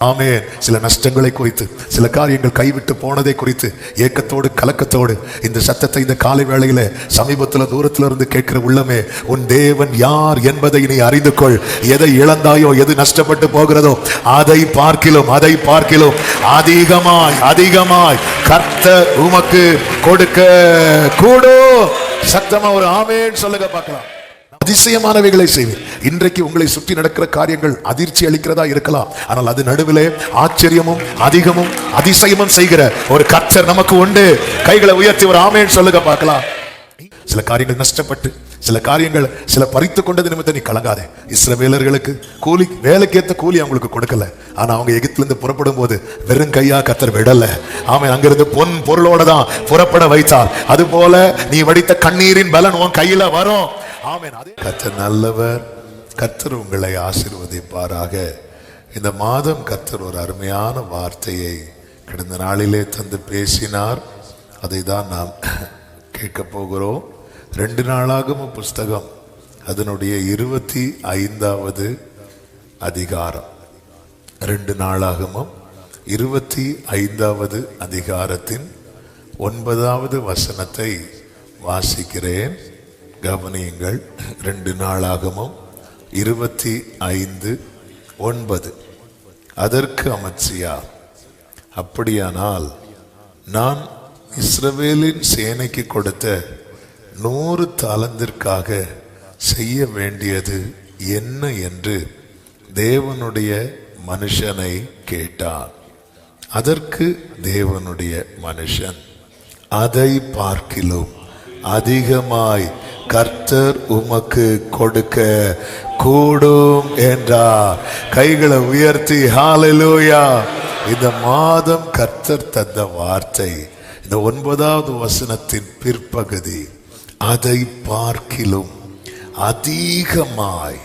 ஆமென். சில நஷ்டங்களை குறித்து, சில காரியங்கள் கைவிட்டு போனதை குறித்து ஏக்கத்தோடு கலக்கத்தோடு இந்த சத்தத்தை இந்த காலை வேளையில சமீபத்தில் தூரத்தில் இருந்து கேட்கிற உள்ளமே, உன் தேவன் யார் என்பதை நீ அறிந்து கொள். எதை இழந்தாயோ, எது நஷ்டப்பட்டு போகிறதோ, அதை பார்க்கிலும் அதிகமாய் அதிகமாய் கர்த்தர் உமக்கு கொடுக்க கூடும். சத்தமா ஒரு ஆமென் சொல்லுங்க பார்க்கலாம். அதிசயமானவைகளை செய்வேன். இன்றைக்கு உங்களை சுற்றி நடக்கிற காரியங்கள் அதிர்ச்சி அளிக்கிறதா இருக்கலாம், ஆனால் அது நடுவிலே ஆச்சரியமும் அதிகமும் அதிசயமும் செய்கிற ஒரு கர்த்தர் நமக்கு உண்டு. கைகளை உயர்த்தி ஒரு ஆமென் சொல்லுங்க பார்க்கலாம். சில காரியங்கள் நஷ்டப்பட்டு, சில காரியங்கள் சில பறித்து கொண்டது நிமித்தம் நீ கலங்காதே. இஸ்ரவேலர்களுக்கு கூலி, வேலைக்கேற்ற கூலி அவங்களுக்கு கொடுக்கல, ஆனா அவங்க எகிப்திலிருந்து புறப்படும் போது வெறும் கையா கர்த்தர் விடல. ஆமென். அங்கிருந்து பொன் பொருளோட தான் புறப்பட வைத்தார். அது போல நீ வடித்த கண்ணீரின் பலன் உன் கையில வரும். ஆமென். கர்த்தர் நல்லவர். கர்த்தர் உங்களை ஆசீர்வதிப்பாராக. இந்த மாதம் கர்த்தர் ஒரு அருமையான வார்த்தையை கடந்த நாளிலே தந்து பேசினார். அதை தான் நாம் கேட்க போகிறோம். 2 நாளாகமம் புஸ்தகம் அதனுடைய 25வது அதிகாரம். 2 நாளாகமம் 25வது அதிகாரத்தின் 9வது வசனத்தை வாசிக்கிறேன். கவனியுங்கள். 2 நாளாகமம் 25:9. அதற்கு அமத்சியா, அப்படியானால் நான் இஸ்ரவேலின் சேனைக்கு கொடுத்த 100 தாலந்திற்காக செய்ய வேண்டியது என்ன என்று தேவனுடைய மனுஷனை கேட்டான். அதற்கு தேவனுடைய மனுஷன், அதை பார்க்கிலும் அதிகமாய் கர்த்தர் உமக்கு கொடுக்க கூடும் என்றார். கைகளை உயர்த்தி ஹல்லேலூயா. இந்த மாதம் கர்த்தர் தந்த வார்த்தை இந்த 9வது வசனத்தின் பிற்பகுதி, அதை பார்க்கிலும் அதிகமாய்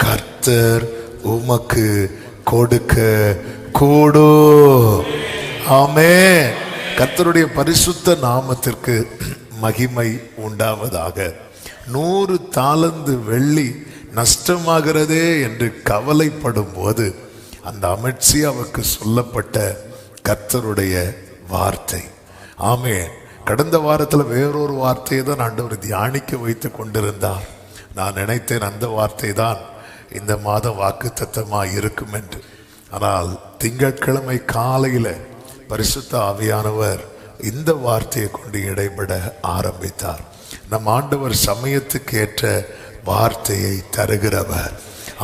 கர்த்தர் உமக்கு கொடுக்க கூடும். ஆமென். கர்த்தருடைய பரிசுத்த நாமத்திற்கு மகிமை உண்டாவதாக. 100 தாலந்து வெள்ளி நஷ்டமாகிறதே என்று கவலைப்படும் போது அந்த அமத்சியாவுக்கு சொல்லப்பட்ட கர்த்தருடைய வார்த்தை. ஆமென். கடந்த வாரத்தில் வேறொரு வார்த்தையை தான் ஆண்டவர் தியானிக்க வைத்து கொண்டிருந்தார். நான் நினைத்தேன் அந்த வார்த்தை தான் இந்த மாதம் வாக்குத்தத்தமாக இருக்கும் என்று. ஆனால் திங்கட்கிழமை காலையில் பரிசுத்த ஆவியானவர் இந்த வார்த்தையை கொண்டு இடைபட ஆரம்பித்தார். நம் ஆண்டவர் சமயத்துக்கு ஏற்ற வார்த்தையை தருகிறவர்.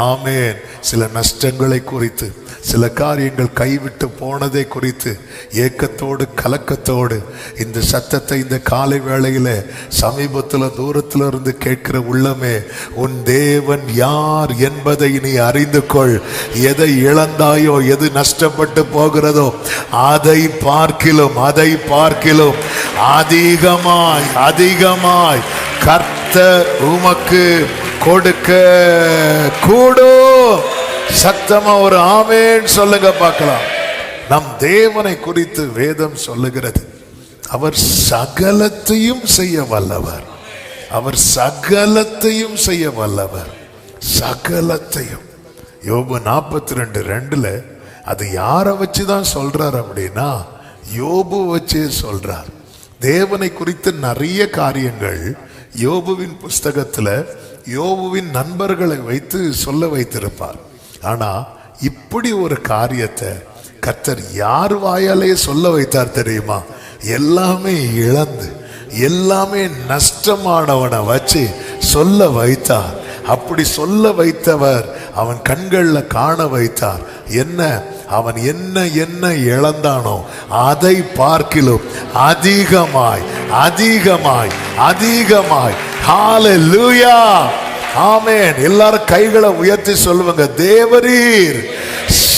ஆமென். சில நஷ்டங்களை குறித்து, சில காரியங்கள் கைவிட்டு போனதை குறித்து ஏக்கத்தோடு கலக்கத்தோடு இந்த சத்தத்தை இந்த காலை வேளையில சமீபத்தில் தூரத்தில் இருந்து கேட்கிற உள்ளமே, உன் தேவன் யார் என்பதை நீ அறிந்து கொள். எதை இழந்தாயோ, எது நஷ்டப்பட்டு போகிறதோ, அதை பார்க்கிலும் அதிகமாய் அதிகமாய் கர்த்தர் உமக்கு கொடுக்க கூடும். சத்தமா ஒரு ஆமென் சொல்லுங்க பார்க்கலாம். நம் தேவனை குறித்து வேதம் சொல்லுகிறது, அவர் சகலத்தையும் செய்ய வல்லவர். அவர் சகலத்தையும் செய்ய வல்லவர். சகலத்தையும். யோபு 42:2 அது யாரை வச்சுதான் சொல்றார் அப்படின்னா, யோபு வச்சே சொல்றார். தேவனை குறித்து நிறைய காரியங்கள் யோபுவின் புஸ்தகத்துல யோபுவின் நண்பர்களை வைத்து சொல்ல வைத்திருப்பார். ஆனா இப்படி ஒரு காரியத்தை கர்த்தர் யார் வாயாலே சொல்ல வைத்தார் தெரியுமா? எல்லாமே இழந்து, எல்லாமே நஷ்டமானவனை வச்சு சொல்ல வைத்தார். அப்படி சொல்ல வைத்தவர் அவன் கண்களில் காண வைத்தார். என்ன? அவன் என்ன என்ன இழந்தானோ அதை பார்க்கிலும் அதிகமாய் அதிகமாய் அதிகமாய். ஹல்லேலூயா. ஆமென். எல்லாரும் கைகளை உயர்த்தி சொல்லுவாங்க, தேவரீர்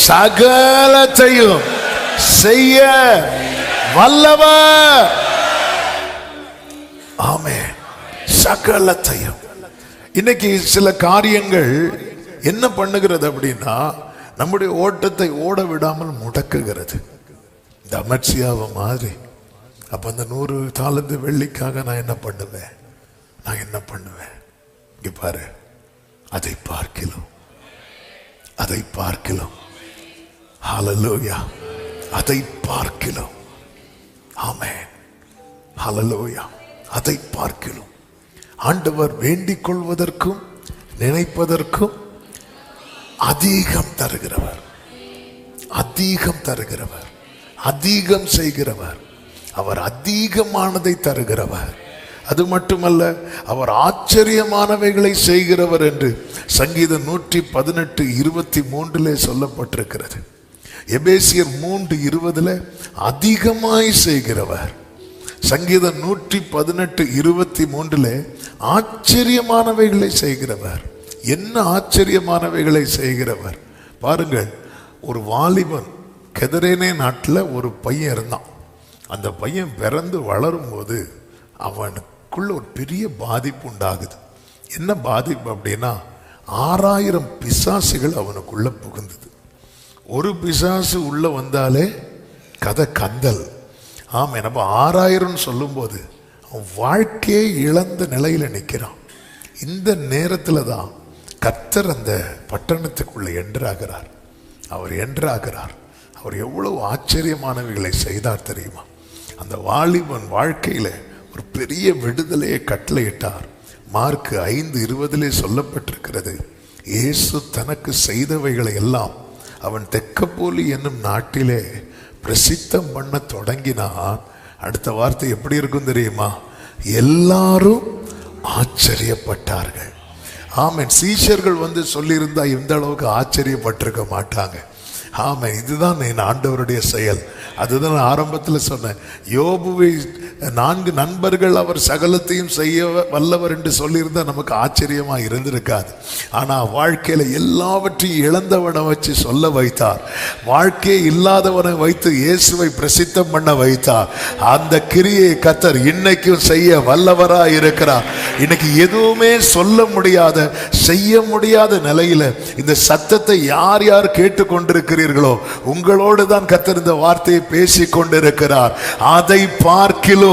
சகலத்தையும் செய்ய வல்லவர். ஆமென். சகலத்தையும். இன்னைக்கு சில காரியங்கள் என்ன பண்ணுகிறது அப்படின்னா, நம்முடைய ஓட்டத்தை ஓட விடாமல் முடக்குகிறது. இந்த அமத்சியாவை மாதிரி. அப்ப அந்த 100 தாலந்து வெள்ளிக்காக நான் என்ன பண்ணுவேன்? இங்க பாரு, அதை பார்க்கலாம் ஹல்லேலூயா. அதை பார்க்கிறோம். ஆமென். ஹல்லேலூயா. அதை பார்க்கிறோம். ஆண்டவர் வேண்டிக் கொள்வதற்கும் நினைப்பதற்கும் அதிகம் தருகிறவர், அதிகம் தருகிறவர், அதிகம் செய்கிறவர். அவர் அதிகமானதை தருகிறவர். அது மட்டுமல்ல, அவர் ஆச்சரியமானவைகளை செய்கிறவர் என்று சங்கீதம் 118:23 சொல்லப்பட்டிருக்கிறது. எபேசியர் 3:20 அதிகமாய் செய்கிறவர். சங்கீதம் 118:23 ஆச்சரியமானவைகளை செய்கிறவர். என்ன ஆச்சரியமானவைகளை செய்கிறவர் பாருங்கள். ஒரு வாலிபன் கெதரேனே நாட்டில் ஒரு பையன் இருந்தான். அந்த பையன் பிறந்து வளரும் போது அவனுக்குள்ள ஒரு பெரிய பாதிப்பு உண்டாகுது. என்ன பாதிப்பு அப்படின்னா, 6000 பிசாசுகள் அவனுக்குள்ள புகுந்தது. ஒரு பிசாசு உள்ள வந்தாலே கதை கந்தல். ஆமாம், நம்ம 6000 சொல்லும்போது அவன் வாழ்க்கையை இழந்த நிலையில் நிற்கிறான். இந்த நேரத்தில் தான் கர்த்தர் அந்த பட்டணத்துக்குள்ள என்ட்ராகிறார். அவர் என்ட்ராகிறார். அவர் எவ்வளவு ஆச்சரியமானவைகளை செய்தார் தெரியுமா? அந்த வாலிபன் வாழ்க்கையில் ஒரு பெரிய விடுதலையை கட்டளையிட்டார். மார்க் 5:20 சொல்லப்பட்டிருக்கிறது, இயேசு தனக்கு செய்தவைகளை எல்லாம் அவன் தெக்கப்போலி என்னும் நாட்டிலே பிரசித்தம் பண்ண தொடங்கினான். அடுத்த வார்த்தை எப்படி இருக்கும் தெரியுமா? எல்லாரும் ஆச்சரியப்பட்டார்கள். ஆமென். சீஷர்கள் வந்து சொல்லியிருந்தா இந்த அளவுக்கு ஆச்சரியப்பட்டிருக்க மாட்டாங்க. ஆமாம், இதுதான் என் ஆண்டவருடைய செயல். அதுதான் ஆரம்பத்தில் சொன்னேன். யோபுவை 4 நண்பர்கள் அவர் சகலத்தையும் செய்ய வல்லவர் என்று சொல்லியிருந்தா நமக்கு ஆச்சரியமா இருந்திருக்காது. ஆனால் வாழ்க்கையில் எல்லாவற்றையும் இழந்தவனை வச்சு சொல்ல வைத்தார். வாழ்க்கையை இல்லாதவனை வைத்து இயேசுவை பிரசித்தம் பண்ண வைத்தார். அந்த கிரியை கர்த்தர் இன்னைக்கும் செய்ய வல்லவராக இருக்கிறார். இன்னைக்கு எதுவுமே சொல்ல முடியாத, செய்ய முடியாத நிலையில இந்த சத்தத்தை யார் யார் கேட்டுக்கொண்டிருக்கிறீர்களோ உங்களோடு தான் கர்த்தர் இந்த வார்த்தையை பேசிக் கொண்டிருக்கிறார். அதை பார்க்கிலும்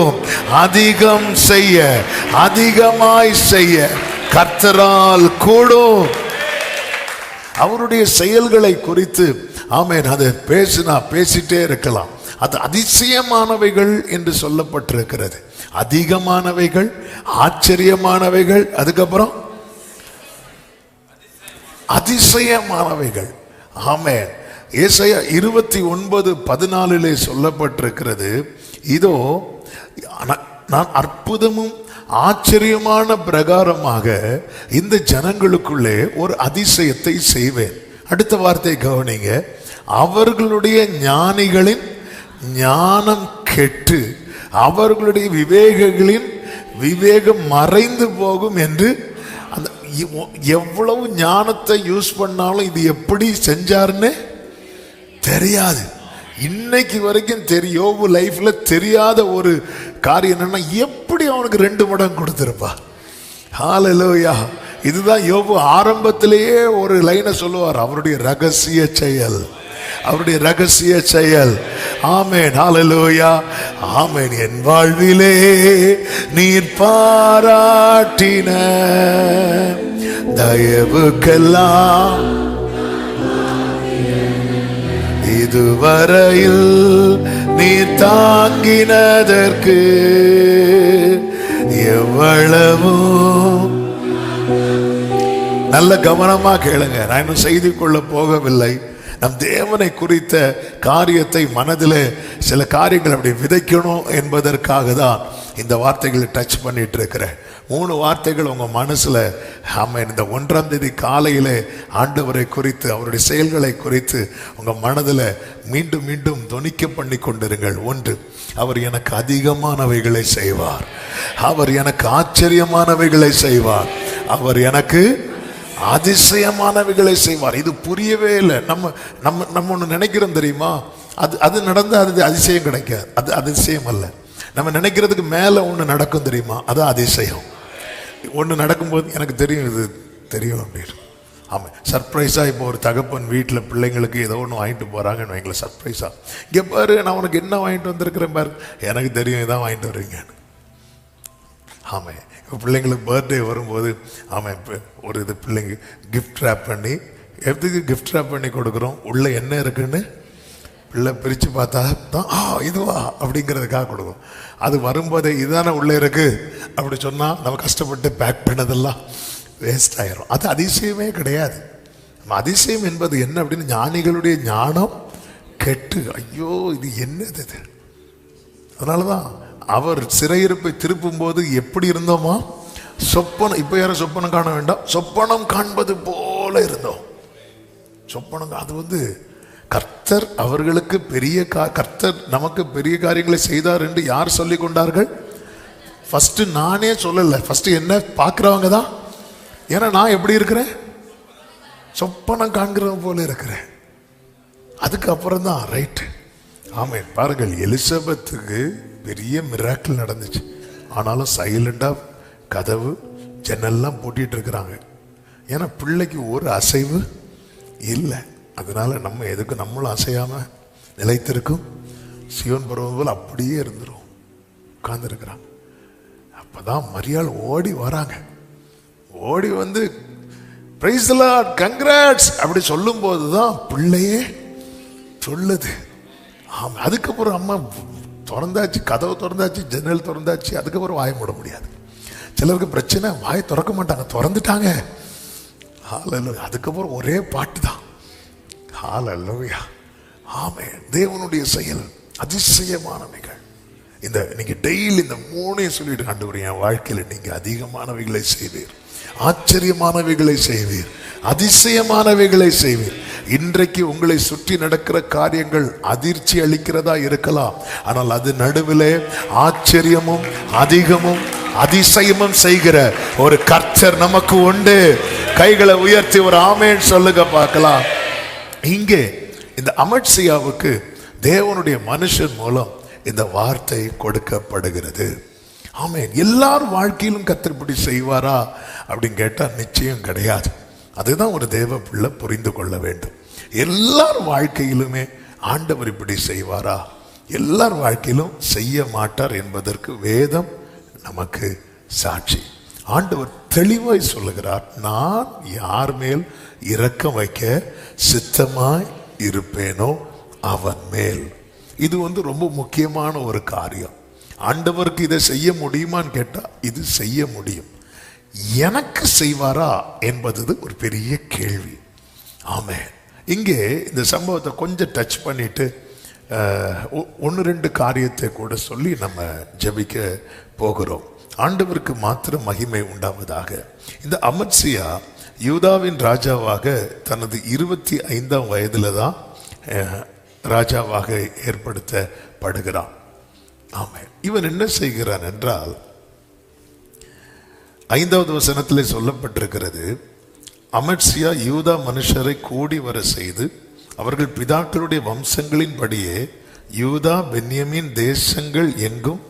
அதிகம் செய்ய, அதிகமாய் செய்ய கர்த்தரால் கூடும். அவருடைய செயல்களை குறித்து ஆமென், அதை பேசிட்டே இருக்கலாம். அது அதிசயமானவைகள் என்று சொல்லப்பட்டிருக்கிறது. அதிகமானவைகள், ஆச்சரியமானவைகள், அதுக்கப்புறம் அதிசயமானவைகள். ஆமென். ஏசாயா 29:14 சொல்லப்பட்டிருக்கிறது, இதோ நான் அற்புதமும் ஆச்சரியமான பிரகாரமாக இந்த ஜனங்களுக்குள்ளே ஒரு அதிசயத்தை செய்வேன். அடுத்த வார்த்தை கவனிங்க, அவர்களுடைய ஞானிகளின் ஞானம் கெட்டு அவர்களுடைய விவேகங்களின் விவேகம் மறைந்து போகும் என்று. அந்த எவ்வளவு ஞானத்தை யூஸ் பண்ணாலும் இது எப்படி செஞ்சாருன்னு தெரியாது. இன்னைக்கு வரைக்கும் யோபு லைஃப்ல தெரியாத ஒரு காரியம் என்னன்னா, எப்படி அவனுக்கு 2 மடங்கு கொடுத்திருப்பா. ஹல்லேலூயா. இதுதான் யோபு ஆரம்பத்திலேயே ஒரு லைனை சொல்லுவார், அவருடைய ரகசிய செயல், அவருடைய ரகசிய செயல். ஆமென். ஹல்லேலூயா. ஆமென். என் வாழ்விலே நீர் பாராட்டின தயவுக்கெல்லாம் இதுவரையில் நீ தாங்கினதற்கு எவ்வளவோ. நல்ல கவனமா கேளுங்க. நான் இன்னும் செய்திக்குள்ள போகவில்லை. நம் தேவனை குறித்த காரியத்தை மனதில் சில காரியங்கள் அப்படி விதைக்கணும் என்பதற்காக தான் இந்த வார்த்தைகளை டச் பண்ணிட்டு இருக்கிறேன். 3 வார்த்தைகள் உங்க மனசுல ஆமென், இந்த 1ஆம் தேதி காலையில ஆண்டவரை குறித்து, அவருடைய செயல்களை குறித்து உங்க மனதில் மீண்டும் மீண்டும் தொனிக்க பண்ணி கொண்டிருங்கள். 1, அவர் எனக்கு அதிகமானவைகளை செய்வார். அவர் எனக்கு ஆச்சரியமானவைகளை செய்வார். அவர் எனக்கு அதிசயமானவைகளை செய்வார். இது புரியவே இல்லை. நம்ம ஒன்று நினைக்கிறோம் தெரியுமா, அது நடந்தால் அது அதிசயம் கிடைக்காது. அது அதிசயம் அல்ல. நம்ம நினைக்கிறதுக்கு மேலே ஒன்று நடக்கும் தெரியுமா, அதான் அதிசயம். ஒன்று நடக்கும்போது எனக்கு தெரியும், இது தெரியும் அப்படின்னு. ஆமாம், சர்ப்ரைஸாக இப்போ ஒரு தகப்பன் வீட்டில் பிள்ளைங்களுக்கு ஏதோ ஒன்று வாங்கிட்டு போகிறாங்கன்னு வைங்களேன். சர்ப்ரைஸாக, இங்கே பாரு நான் உனக்கு என்ன வாங்கிட்டு வந்திருக்கிறேன் பாரு, எனக்கு தெரியும் இதான் வாங்கிட்டு வருவீங்கன்னு. ஆமாம், இப்போ பிள்ளைங்களுக்கு பர்த்டே வரும்போது ஆமாம், இப்போ ஒரு இது பிள்ளைங்க கிஃப்ட் ரேப் பண்ணி எதுக்கு கிஃப்ட் ரேப் பண்ணி கொடுக்குறோம்? உள்ள என்ன இருக்குன்னு பிள்ளை பிரித்து பார்த்தா தான் இதுவா அப்படிங்கிறதுக்காக கொடுக்கும். அது வரும்போதே இதுதானே உள்ளே இருக்கு அப்படி சொன்னால் நம்ம கஷ்டப்பட்டு பேக் பண்ணதெல்லாம் வேஸ்ட் ஆயிரும். அது அதிசயமே கிடையாது. அதிசயம் என்பது என்ன அப்படின்னு, ஞானிகளுடைய ஞானம் கெட்டு ஐயோ இது என்னது இது. அதனால தான் அவர் சிறையிருப்பை திருப்பும் போது எப்படி இருந்தோமா, சொப்பனம். இப்போ யாரும் சொப்பனம் காண வேண்டாம், சொப்பனம் காண்பது போல இருந்தோம். சொப்பனம் அது கர்த்தர் அவர்களுக்கு பெரிய கர்த்தர் நமக்கு பெரிய காரியங்களை செய்தார் என்று யார் சொல்லி கொண்டார்கள்? ஃபர்ஸ்ட் நானே சொல்லலை, ஃபர்ஸ்ட் என்ன பார்க்குறவங்க தான். ஏன்னா நான் எப்படி இருக்கிறேன், சொப்பனம் காண்கிறவங்க போல இருக்கிறேன். அதுக்கப்புறம் தான் ரைட்டு. ஆமாம், பாருங்கள், எலிசபெத்துக்கு பெரிய மிராக்கிள் நடந்துச்சு. ஆனாலும் சைலண்டாக கதவு ஜன்னல்லாம் பூட்டிட்டு இருக்கிறாங்க. ஏன்னா பிள்ளைக்கு ஒரு அசைவு இல்லை. அதனால நம்ம எதுக்கு நம்மளும் அசையாம நிலைத்திருக்கும் சியோன் பருவம் போல் அப்படியே இருந்துரும் உட்கார்ந்துருக்கிறாங்க. அப்பதான் மரியாள் ஓடி வராங்க. ஓடி வந்து பிரைஸ் தி லார்ட், கங்க்ராட்ஸ் அப்படி சொல்லும் போதுதான் பிள்ளையே சொல்லுது. ஆமா, அதுக்கப்புறம் அம்மா திறந்தாச்சு, கதவு திறந்தாச்சு, ஜன்னல் திறந்தாச்சு. அதுக்கப்புறம் வாய மூட முடியாது. சிலருக்கு பிரச்சனை, வாயை திறக்க மாட்டாங்க, திறந்துட்டாங்க. ஹல்லேலூயா. அதுக்கப்புறம் ஒரே பாட்டு தான். ஹல்லேலூயா. ஆமென். தேவனுடைய செயல் அதிசயமானவைகள். இந்த நீங்க டெய்லி இந்த மூணையும் சொல்லிட்டு ஆண்டவரே, என் வாழ்க்கையில நீங்க அதிகமானவைகளை செய்வீர், ஆச்சரியமானவைகளை செய்வீர், அதிசயமானவைகளை செய்வீர். இன்றைக்கு உங்களை சுற்றி நடக்கிற காரியங்கள் அதிர்ச்சி அளிக்கிறதா இருக்கலாம். ஆனால் அது நடுவிலே ஆச்சரியமும் அதிகமும் அதிசயமும் செய்கிற ஒரு கர்த்தர் நமக்கு உண்டு. கைகளை உயர்த்தி ஒரு ஆமென் சொல்லுங்க பார்க்கலாம். இங்கே இந்த அமத்சியாவுக்கு தேவனுடைய மனுஷன் மூலம் இந்த வார்த்தை கொடுக்கப்படுகிறது. ஆமென். எல்லார் வாழ்க்கையிலும் கர்த்தர் இப்படி செய்வாரா அப்படின்னு கேட்டா நிச்சயம் கிடையாது. அதுதான் ஒரு தேவ பிள்ளை புரிந்து கொள்ள வேண்டும். எல்லார் வாழ்க்கையிலுமே ஆண்டவர் இப்படி செய்வாரா? எல்லார் வாழ்க்கையிலும் செய்ய மாட்டார் என்பதற்கு வேதம் நமக்கு சாட்சி. ஆண்டவர் தெளிவாய் சொல்லுகிறார், நான் யார் மேல் இரக்கம் வைக்க சித்தமாய் இருப்பேனோ அவன் மேல். இது ரொம்ப முக்கியமான ஒரு காரியம். ஆண்டவருக்கு இதை செய்ய முடியுமான்னு கேட்டா இது செய்ய முடியும். எனக்கு செய்வாரா என்பது ஒரு பெரிய கேள்வி. ஆமென். இங்கே இந்த சம்பவத்தை கொஞ்சம் டச் பண்ணிட்டு ஒன்று ரெண்டு காரியத்தை கூட சொல்லி நம்ம ஜெபிக்க போகிறோம். ஆண்டவருக்கு மாத்திரம் மகிமை உண்டாவதாக. இந்த அமத்சியா யூதாவின் ராஜாவாக தனது 25ஆம் வயதுல தான் ராஜாவாக ஏற்படுத்தப்படுகிறான். ஆமென். இவன் என்ன செய்கிறான் என்றால் 5வது வசனத்திலே சொல்லப்பட்டிருக்கிறது, அமத்சியா யூதா மனுஷரை கூடி வர செய்து அவர்கள் பிதாக்களுடைய வம்சங்களின் படியே யூதா பென்யமீன் தேசங்கள் எங்கும்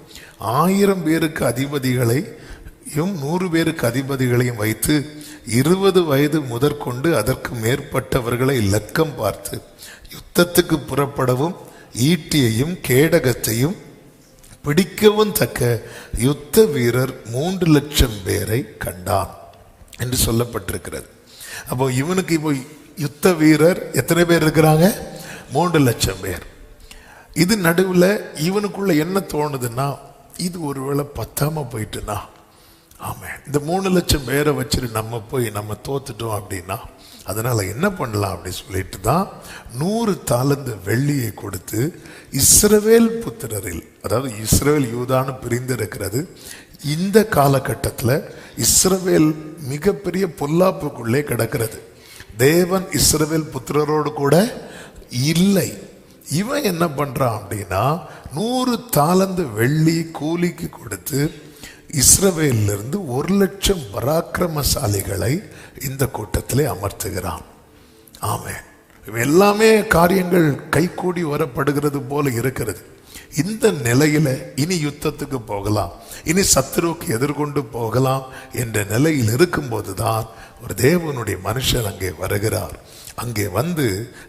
1000 பேருக்கு அதிபதிகளையும் 100 பேருக்கு அதிபதிகளையும் வைத்து 20 வயது முதற்கொண்டு அதற்கு மேற்பட்டவர்களை லக்கம் பார்த்து யுத்தத்துக்கு புறப்படவும் ஈட்டியையும் கேடகத்தையும் பிடிக்கவும் தக்க யுத்த வீரர் 3 லட்சம் பேரை கண்டான் என்று சொல்லப்பட்டிருக்கிறது. அப்போ இவனுக்கு இப்போ யுத்த வீரர் எத்தனை பேர் இருக்கிறாங்க? 3 லட்சம் பேர். இது நடுவில் இவனுக்குள்ள என்ன தோணுதுன்னா, இது ஒருவேளை பத்தாம போயிட்டுனா, ஆமா இந்த 3 லட்சம் பேரை வச்சுட்டு நம்ம தோத்துட்டோம் அப்படின்னா அதனால என்ன பண்ணலாம் அப்படி சொல்லிட்டு தான் 100 தாலந்து வெள்ளியை கொடுத்து இஸ்ரவேல் புத்திரரில், அதாவது இஸ்ரவேல் யூதான்னு பிரிந்து இருக்கிறது. இந்த காலகட்டத்தில் இஸ்ரவேல் மிகப்பெரிய பொல்லாப்புக்குள்ளே கிடக்கிறது. தேவன் இஸ்ரவேல் புத்திரரோடு கூட இல்லை. இவன் என்ன பண்றான் அப்படின்னா 100 தாலந்து வெள்ளி கூலிக்கு கொடுத்து இஸ்ரவேலிலிருந்து 1 லட்சம் பராக்கிரமசாலிகளை இந்த கூட்டத்திலே அமர்த்துகிறான். ஆமென். எல்லாமே காரியங்கள் கைகூடி வரப்படுகிறது போல இருக்கிறது. இந்த நிலையில இனி யுத்தத்துக்கு போகலாம், இனி சத்துருவுக்கு எதிர்கொண்டு போகலாம் என்ற நிலையில் இருக்கும்போது தான் ஒரு தேவனுடைய மனுஷன் அங்கே வருகிறார். அங்கே வந்து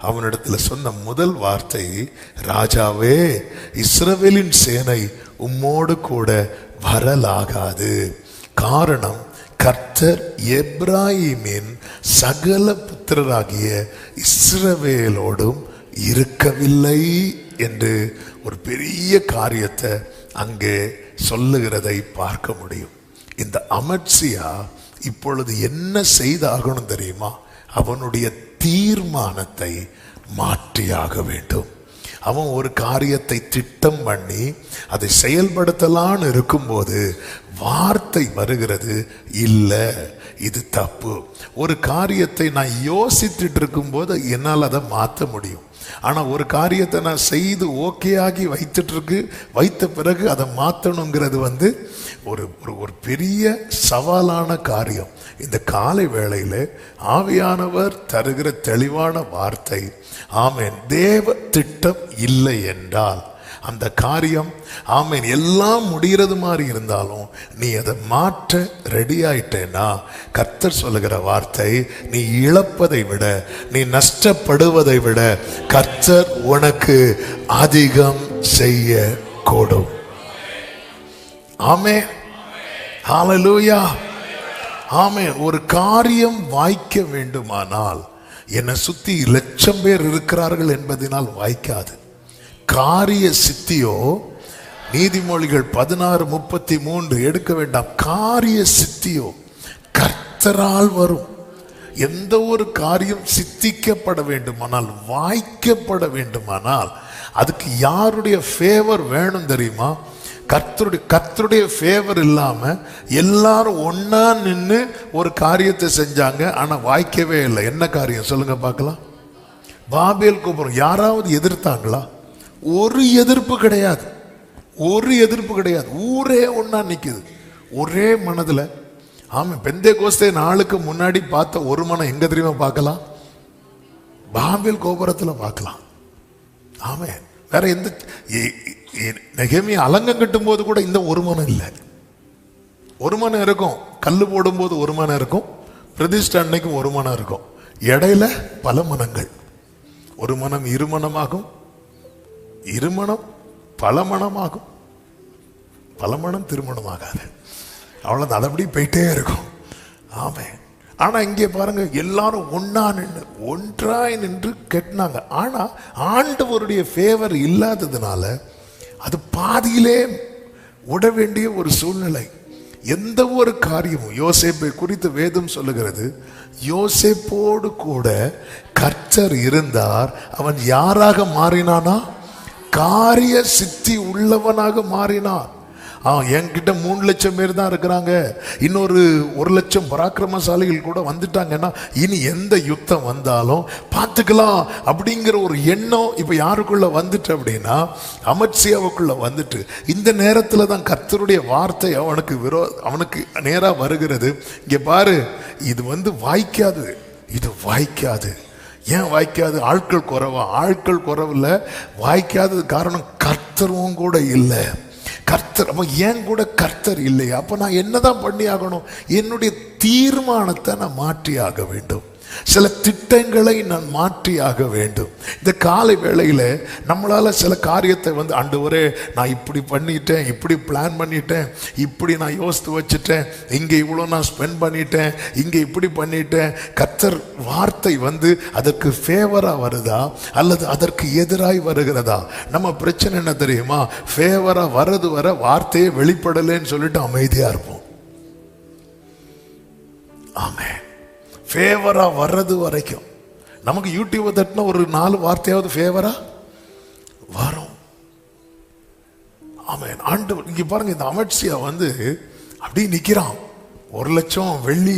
அவனிடத்துல சொன்ன முதல் வார்த்தை, ராஜாவே, இஸ்ரவேலின் சேனை உம்மோடு கூட வரலாகாது. காரணம், கர்த்தர் எப்ராஹிமின் சகல புத்திரராகிய இஸ்ரவேலோடும் இருக்கவில்லை என்று ஒரு பெரிய காரியத்தை அங்கே சொல்லுகிறதை பார்க்க முடியும். இந்த அமத்சியா இப்பொழுது என்ன செய்தாகணும் தெரியுமா? அவனுடைய தீர்மானத்தை மாற்றியாக வேண்டும். அவன் ஒரு காரியத்தை திட்டம் பண்ணி அதை செயல்படுத்தலான்னு இருக்கும்போது வார்த்தை வருகிறது, இல்லை இது தப்பு. ஒரு காரியத்தை நான் யோசித்துட்டு இருக்கும்போது என்னால் அதை மாற்ற முடியும். ஆனால் ஒரு காரியத்தை நான் செய்து ஓகே ஆகி வைத்த பிறகு அதை மாற்றணுங்கிறது ஒரு ஒரு பெரிய சவாலான காரியம். இந்த காலை வேளையில் ஆவியானவர் தருகிற தெளிவான வார்த்தை, ஆமேன், தேவ திட்டம் இல்லை என்றால் அந்த காரியம், ஆமேன், எல்லாம் முடிகிறது மாதிரி இருந்தாலும் நீ அதை மாற்ற ரெடி ஆயிட்டேன்னா கர்த்தர் சொல்லுகிற வார்த்தை, நீ இழப்பதை விட, நீ நஷ்டப்படுவதை விட கர்த்தர் உனக்கு அதிகம் செய்ய கூடும். ஆமென், ஹல்லேலூயா, ஆமென். ஒரு காரியம் வாய்க்க வேண்டுமானால் என்னை சுத்தி 1,00,000 பேர் இருக்கிறார்கள் என்பதனால் வாய்க்காது. காரிய சித்தியோ, நீதிமொழிகள் 16:33 எடுக்க வேண்டாம். காரிய சித்தியோ கர்த்தரால் வரும். எந்த ஒரு காரியம் சித்திக்கப்பட வேண்டுமானால், வாய்க்கப்பட வேண்டுமானால் அதுக்கு யாருடைய ஃபேவர் வேணும் தெரியுமா? கர்த்தருடைய ஃபேவர் இல்லாம எல்லாரும் ஒன்னா நின்று ஒரு காரியத்தை செஞ்சாங்க, ஆனா வாய்க்கவே இல்லை. என்ன காரியம் சொல்லுங்க பார்க்கலாம்? பாபேல் கோபுரம். யாராவது எதிர்த்தாங்களா? ஒரு எதிர்ப்பு கிடையாது, ஒரு எதிர்ப்பு கிடையாது. ஊரே ஒன்னா நிக்குது, ஒரே மனதுல. ஆமா, பெந்தேகோஸ்தே நாளுக்கு முன்னாடி பார்த்த ஒரு மனம் எங்க தெரியுமா பார்க்கலாம்? பாபேல் கோபுரத்துல பார்க்கலாம். ஆமா, வேற எந்த நெகேமியா அலங்கம் கட்டும் போது கூட இந்த ஒரு மனம் இல்லை. ஒரு மனம் இருக்கும், கல்லு போடும் போது ஒரு மனம் இருக்கும், பிரதிஷ்டை அன்னைக்கும் ஒரு மனம் இருக்கும். இடையில பல மனங்கள். ஒரு மனம் இருமனமாகும், இருமணம் பல மனமாகும், பல மனம் திருமணமாகாது. அவ்வளவு அது அப்படி போயிட்டே இருக்கும். ஆமே, ஆனா இங்கே பாருங்க, எல்லாரும் ஒன்றாய் நின்று கெட்டினாங்க. ஆனா ஆண்டவருடைய ஃபேவர் இல்லாததுனால அது பாதியிலே விட வேண்டிய ஒரு சூழ்நிலை. எந்த ஒரு காரியமும், யோசேப்பை குறித்து வேதம் சொல்லுகிறது, யோசேப்போடு கூட கர்த்தர் இருந்தார். அவன் யாராக மாறினானா? காரிய சித்தி உள்ளவனாக மாறினான். என்கிட்ட 3,00,000 பேர் தான் இருக்கிறாங்க, இன்னொரு 1,00,000 பராக்கிரமசாலிகள் கூட வந்துட்டாங்கன்னா இனி எந்த யுத்தம் வந்தாலும் பார்த்துக்கலாம் அப்படிங்கிற ஒரு எண்ணம் இப்ப யாருக்குள்ள வந்துட்டு அப்படின்னா அமத்சியாவுக்குள்ள வந்துட்டு, இந்த நேரத்தில் தான் கர்த்தருடைய வார்த்தை அவனுக்கு நேரா வருகிறது. இங்க பாரு, இது வாய்க்காது, இது வாய்க்காது. ஏன் வாய்க்காது? ஆட்கள் குறைவா? ஆட்கள் குறைவில் வாய்க்காதது காரணம் கர்த்தரும் கூட இல்லை. கர்த்தர், அப்ப ஏன் கூட கர்த்தர் இல்லையா? அப்ப நான் என்னதான் பண்ணி ஆகணும்? என்னுடைய தீர்மானத்தை நான் மாற்றி ஆக வேண்டும். சில திட்டங்களை நான் மாற்றி ஆக வேண்டும். இந்த காலை வேளையில நம்மளால சில காரியத்தை ஆண்டவரே, நான் இப்படி பண்ணிட்டேன், இப்படி பிளான் பண்ணிட்டேன், இப்படி நான் யோசித்து வச்சுட்டேன், இங்க இவ்வளவு நான் ஸ்பெண்ட் பண்ணிட்டேன், இங்க இப்படி பண்ணிட்டேன். கர்த்தர் வார்த்தை அதற்கு ஃபேவரா வருதா அல்லது அதற்கு எதிராய் வருகிறதா? நம்ம பிரச்சனை என்ன தெரியுமா? ஃபேவரா வர்றது வர வார்த்தையை வெளிப்படலைன்னு சொல்லிட்டு அமைதியா இருப்போம். ஆமென். ஃபேவரா வர்றது வரைக்கும் நமக்கு யூடியூப் தட்டினா ஒரு 4 வார்த்தையாவது ஃபேவரா வரும். ஆமென். ஆண்டவர் இங்க பாருங்க, இந்த அமத்சியா அப்படி நிக்கிறான். 1,00,000 வெள்ளி,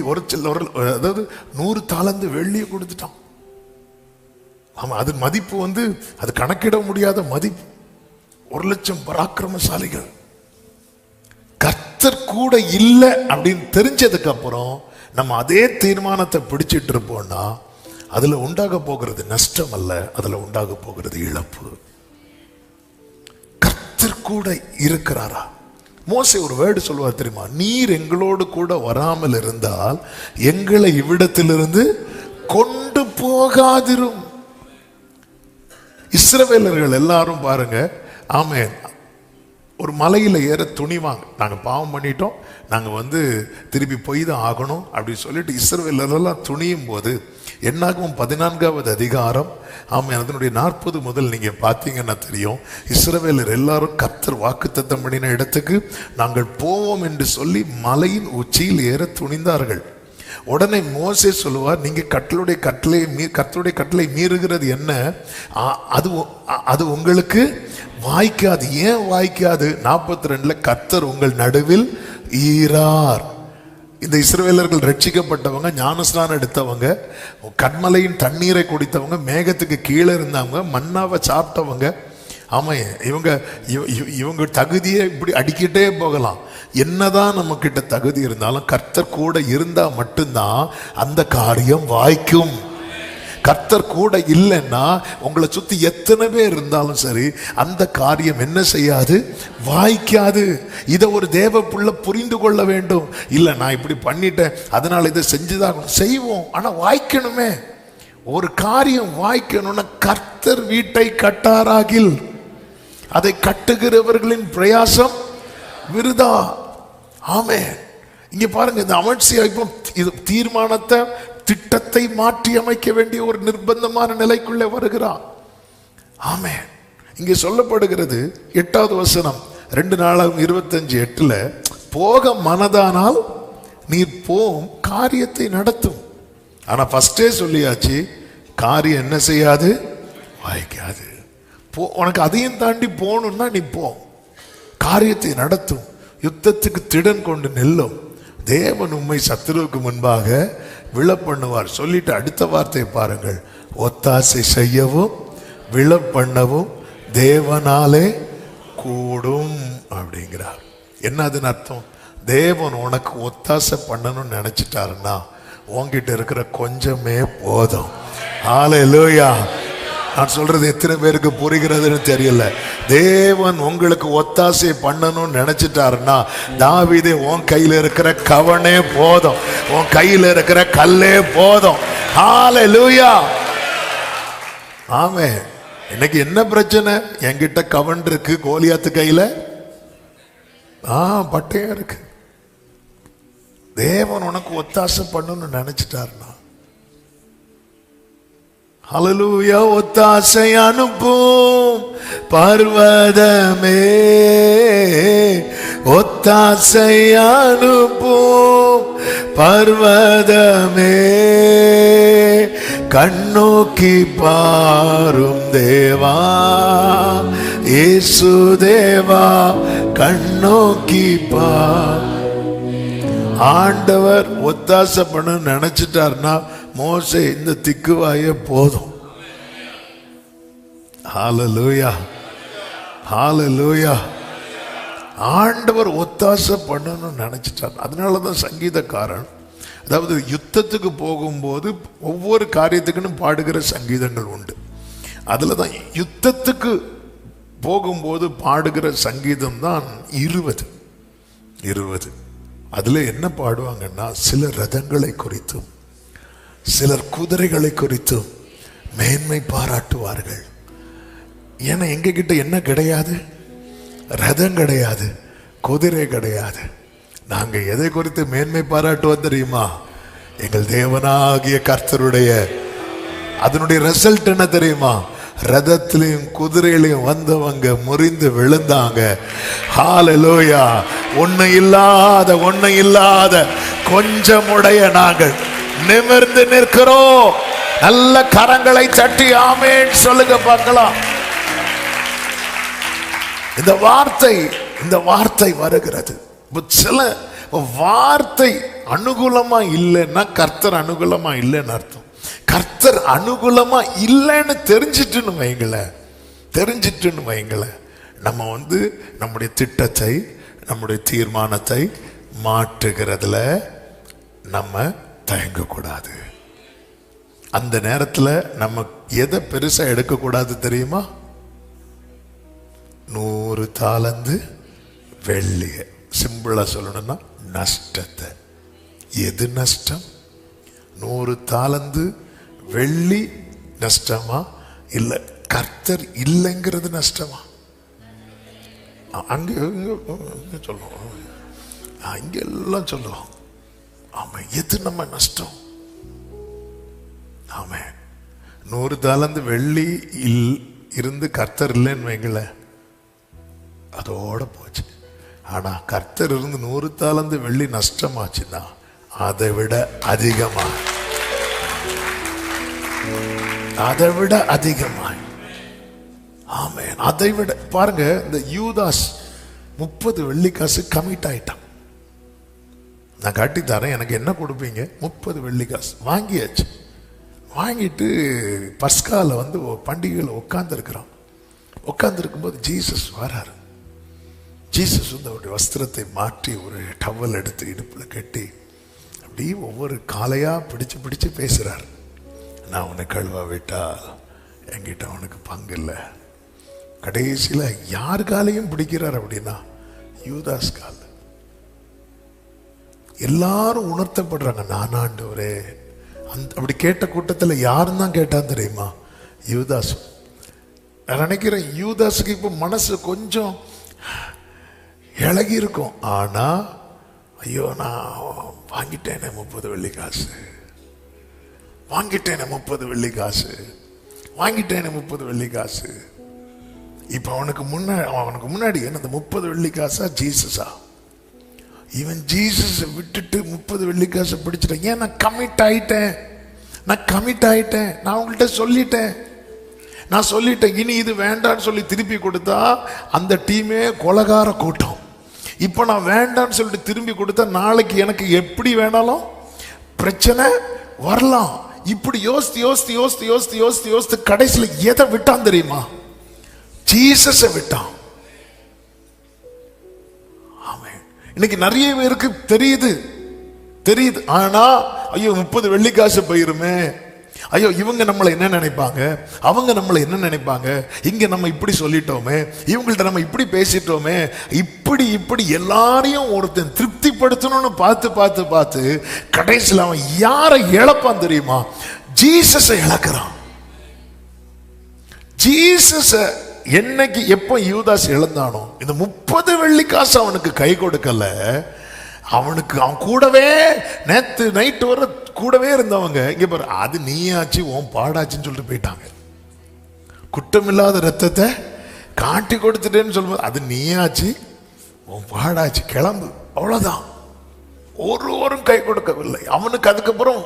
அதாவது 100 தாலந்து வெள்ளியை கொடுத்துட்டான். ஆமா, அது மதிப்பு அது கணக்கிட முடியாத மதிப்பு. 1,00,000 பராக்கிரமசாலிகள். கர்த்தர் கூட இல்லை அப்படின்னு தெரிஞ்சதுக்கு அப்புறம் நம்ம அதே தீர்மானத்தை பிடிச்சிட்டு இருப்போம்னா அதுல உண்டாக போகிறது நஷ்டம் அல்ல, அதுல உண்டாக போகிறது இழப்பு. கர்த்தர் கூட இருக்கிறாரா? மோசே ஒரு வேர்டு சொல்லுவார் தெரியுமா? நீர் எங்களோடு கூட வராமல் இருந்தால் எங்களை இவ்விடத்திலிருந்து கொண்டு போகாதிரும். இஸ்ரவேலர்கள் எல்லாரும் பாருங்க, ஆமென், ஒரு மலையில் ஏற துணிவாங்க. நாங்கள் பாவம் பண்ணிட்டோம், நாங்கள் திருப்பி போய் தான் ஆகணும் அப்படின்னு சொல்லிட்டு இஸ்ரவேலரெல்லாம் துணியும் போது என்னாகும் 14வது அதிகாரம் அதனுடைய 40 முதல் நீங்க பார்த்தீங்கன்னா தெரியும். இஸ்ரவேலர் எல்லாரும் கர்த்தர் வாக்குத்தத்தம் பண்ணின இடத்துக்கு நாங்கள் போவோம் என்று சொல்லி மலையின் உச்சியில் ஏற துணிந்தார்கள். உடனே மோசே சொல்லுவார், நீங்க கர்த்தருடைய கட்டளை மீறுகிறது என்ன? அது உங்களுக்கு வாய்க்காது. ஏன் வாய்க்காது? 42 கர்த்தர் உங்கள் நடுவில் ஈரார். இந்த இஸ்ரவேலர்கள் ரட்சிக்கப்பட்டவங்க, ஞானஸ்நானம் எடுத்தவங்க, கண்மலையின் தண்ணீரை குடித்தவங்க, மேகத்துக்கு கீழே இருந்தவங்க, மன்னாவை சாப்பிட்டவங்க. ஆமா, இவங்க தகுதியை இப்படி அடிக்கிட்டே போகலாம். என்னதான் நம்ம கிட்ட தகுதி இருந்தாலும் கர்த்தர் கூட இருந்தா மட்டும்தான் அந்த காரியம் வாய்க்கும். கர்த்தர் கூட இல்லைன்னா உங்களை சுத்தி எத்தனை பேர் இருந்தாலும் சரி அந்த காரியம் என்ன செய்யாது? வாய்க்காது. இதை ஒரு தேவ புள்ள புரிந்து கொள்ள வேண்டும். இல்லை, நான் இப்படி பண்ணிட்டேன் அதனால இதை செஞ்சுதான் செய்வோம், ஆனா வாய்க்கணுமே. ஒரு காரியம் வாய்க்கணும்னா கர்த்தர் வீட்டை கட்டாராகில் அதை கட்டுகிறவர்களின் பிரயாசம் விருதா. ஆமே, இங்க பாருங்க, இந்த அமர்சியா இப்போ தீர்மானத்தை, திட்டத்தை மாற்றி அமைக்க வேண்டிய ஒரு நிர்பந்தமான நிலைக்குள்ளே வருகிறார். ஆமே, இங்கே சொல்லப்படுகிறது 8வது வசனம் 2:25-8 போக மனதானால் நீர் போம் காரியத்தை நடத்தும். ஆனா ஃபர்ஸ்டே சொல்லியாச்சு, காரியம் என்ன செய்யாது? வாய்க்காது. உனக்கு அதையும் தாண்டி போகணும்னா நீ போ, காரியத்தை நடத்தும், யுத்தத்துக்கு திடன் கொண்டு நெல்லும், தேவன் உம்மை சத்துருவுக்கு முன்பாக விழப்பண்ணுவார். சொல்லிட்டு அடுத்த வார்த்தையை பாருங்கள், ஒத்தாசை செய்யவும் விழப்பண்ணவும் தேவனாலே கூடும் அப்படிங்கிறார். என்ன அதுன்னு அர்த்தம்? தேவன் உனக்கு ஒத்தாசை பண்ணணும்னு நினைச்சிட்டாருன்னா உன்கிட்ட இருக்கிற கொஞ்சமே போதும். ஹல்லேலூயா. நான் சொல்றது எத்தனை பேருக்கு புரிகிறதுன்னு தெரியல. தேவன் உங்களுக்கு ஒத்தாசை பண்ணணும்னு நினைச்சிட்டாருன்னா தாவீதே, உன் கையில இருக்கிற கவனே போதும், உன் கையில இருக்கிற கல்லே போதும். ஹல்லேலூயா. ஆமே. இன்னைக்கு என்ன பிரச்சனை? என்கிட்ட கவன் இருக்கு, கோலியாத்து கையில பட்டயம் இருக்கு. தேவன் உனக்கு ஒத்தாசை பண்ணணும்னு நினைச்சிட்டாருன்னா ஹல்லேலூயா. ஒத்தாசை அனுப்பும் பர்வதமே, ஒத்தாசை அனுப்பும் பர்வதமே, கண்ணோக்கி பாரும் தேவா, இயேசு தேவா, கண்ணோக்கி பார். ஆண்டவர் ஒத்தாசை பண்ண நினைச்சிட்டார்னா மோசே இந்த திக்குவாயே போதும். ஹல்லேலூயா, ஹல்லேலூயா. ஆண்டவர் ஒத்தாசை பண்ணணும்னு நினைச்சிட்டார். அதனாலதான் சங்கீதக்காரன், அதாவது யுத்தத்துக்கு போகும்போது ஒவ்வொரு காரியத்துக்குன்னு பாடுகிற சங்கீதங்கள் உண்டு. அதுலதான் யுத்தத்துக்கு போகும்போது பாடுகிற சங்கீதம் தான் 20. அதுல என்ன பாடுவாங்கன்னா, சிலர் ரதங்களை குறித்தும் சிலர் குதிரைகளை குறித்தும் மேன்மை பாராட்டுவார்கள். ஏன்னா எங்க கிட்ட என்ன கிடையாது? ரதம் கிடையாது, குதிரை கிடையாது. நாங்க எதை குறித்து மேன்மை பாராட்டுவோம் தெரியுமா? எங்கள் தேவனாகிய கர்த்தருடைய. அதனுடைய ரிசல்ட் என்ன தெரியுமா? ரதத்திலையும் குதிரையிலையும் வந்தவங்க முறிந்து விழுந்தாங்க. ஹல்லேலூயா. ஒண்ணு இல்லாத கொஞ்சமுடைய நாங்கள் நிமிர்ந்து நிற்கிறோம். நல்ல கரங்களை தட்டி ஆமென் சொல்லுங்க பார்க்கலாம். இந்த வார்த்தை வருகிறது. சில வார்த்தை அனுகூலமா இல்லைன்னா கர்த்தர் அனுகூலமா இல்லைன்னு அர்த்தம். கர்த்தர் அனுகூலமா இல்லைன்னு தெரிஞ்சிட்டுன்னு வைங்களேன், நம்ம நம்முடைய திட்டத்தை, நம்முடைய தீர்மானத்தை மாற்றுகிறதுல நம்ம தயங்கக்கூடாது. அந்த நேரத்தில் நம்ம எதை பெருசா எடுக்கக்கூடாது தெரியுமா? 100 தாலந்து வெள்ளி, சிம்பிளா சொல்லணும்னா நஷ்டத்தை. எது நஷ்டம்? 100 தாலந்து வெள்ளி நஷ்டமா? இல்ல கர்த்தர் இல்லைங்கிறது நஷ்டமா? அங்கே இங்கே சொல்லுவோம், இங்கெல்லாம் சொல்லுவோம். ஆமாம், எது நம்ம நஷ்டம்? ஆமாம், 100 தாலந்து வெள்ளி இருந்து கர்த்தர் இல்லைன்னு வைங்கள, அதோட போச்சு. ஆனா கர்த்தர் இருந்து 100 தாலந்து வெள்ளி நஷ்டமாச்சுன்னா அதை விட அதிகமாய், அதை விட அதிகமாய். ஆமென். அதை விட பாருங்க, இந்த யூதாஸ் 30 வெள்ளி காசு கமிட் ஆயிட்டான். நான் காட்டி தரேன், எனக்கு என்ன கொடுப்பீங்க? 30 வெள்ளி காசு வாங்கியாச்சு. வாங்கிட்டு பஸ்கால வந்து பண்டிகையில் உட்கார்ந்துருக்கிறான். உட்கார்ந்துருக்கும்போது ஜீசஸ் வராரு. ஜீசஸ் வந்து அவருடைய வஸ்திரத்தை மாற்றி ஒரு டவல் எடுத்து இடுப்பில் கட்டி அப்படியே ஒவ்வொரு காலையா பிடிச்சு பிடிச்சு பேசுறாரு. நான் உன்னை கழுவா விட்டால் என்கிட்ட அவனுக்கு பங்கு இல்லை. கடைசியில் யார் காலையும் பிடிக்கிறார் அப்படின்னா யூதாஸ் கால். எல்லாரும் உணர்த்தப்படுறாங்க, நான் ஆண்டவரே. அப்படி கேட்ட கூட்டத்தில் யாரும் தான் கேட்டான் தெரியுமா? யூதாஸ். நான் நினைக்கிறேன் யூதாஸுக்கு இப்போ மனசு கொஞ்சம் இழகி இருக்கும். ஆனா ஐயோ, நான் வாங்கிட்டேனே 30 வெள்ளி காசு, வாங்கிட்டேனே 30 வெள்ளி காசு, வாங்கிட்டேனே 30 வெள்ளி காசு. இப்ப அவனுக்கு முன்னாடி என்ன, அந்த 30 வெள்ளி காசா ஜீசஸா? இவன் ஜீசஸ் விட்டுட்டு 30 வெள்ளி காசை பிடிச்சிட்டேன். ஏன்? நான் கமிட் ஆயிட்டேன், நான் உங்கள்கிட்ட சொல்லிட்டேன், இனி இது வேண்டான்னு சொல்லி திருப்பி கொடுத்தா அந்த டீமே கொலகார கூட்டம். இப்ப நான் வேண்டான்னு சொல்லிட்டு திரும்பி கொடுத்தா நாளைக்கு எனக்கு எப்படி வேணாலும் பிரச்சனை வரலாம். இப்படி யோசித்து கடைசியில் எதை விட்டான் தெரியுமா? ஜீசஸை விட்டான். இன்னைக்கு நிறைய பேருக்கு தெரியுது. ஆனா ஐயோ 30 வெள்ளி காசு போயிருமே, ஐயோ இவங்க நம்மளை என்ன நினைப்பாங்க, அவங்க நம்மளை என்ன நினைப்பாங்க, இங்க நம்ம இப்படி சொல்லிட்டோமே, இவங்கள்ட்ட நம்ம இப்படி பேசிட்டோமே, இப்படி எல்லாரையும் ஒருத்தன் திருப்திப்படுத்தணும்னு பார்த்து கடைசியில் அவன் யாரை இழப்பான் தெரியுமா? ஜீசஸை இழக்கிறான். ஜீசஸ என்னைக்கு எப்போ யூதாஸ் இழந்தானோ, இந்த 30 வெள்ளி காசு அவனுக்கு கை கொடுக்கல. அவன் கூடவே நேத்து நைட்டு வர கூடவே இருந்தவங்க இங்க பாரு, அது நீயாச்சு உன் பாடாச்சுன்னு சொல்லிட்டு போயிட்டாங்க. குற்றமில்லாத ரத்தத்தை காட்டி கொடுத்துட்டேன்னு சொல்லும்போது அது நீயாச்சு உன் பாடாச்சு, கிளம்பு, அவ்வளவுதான். ஒருவரும் கை கொடுக்கவில்லை. அவனுக்கு அதுக்கப்புறம்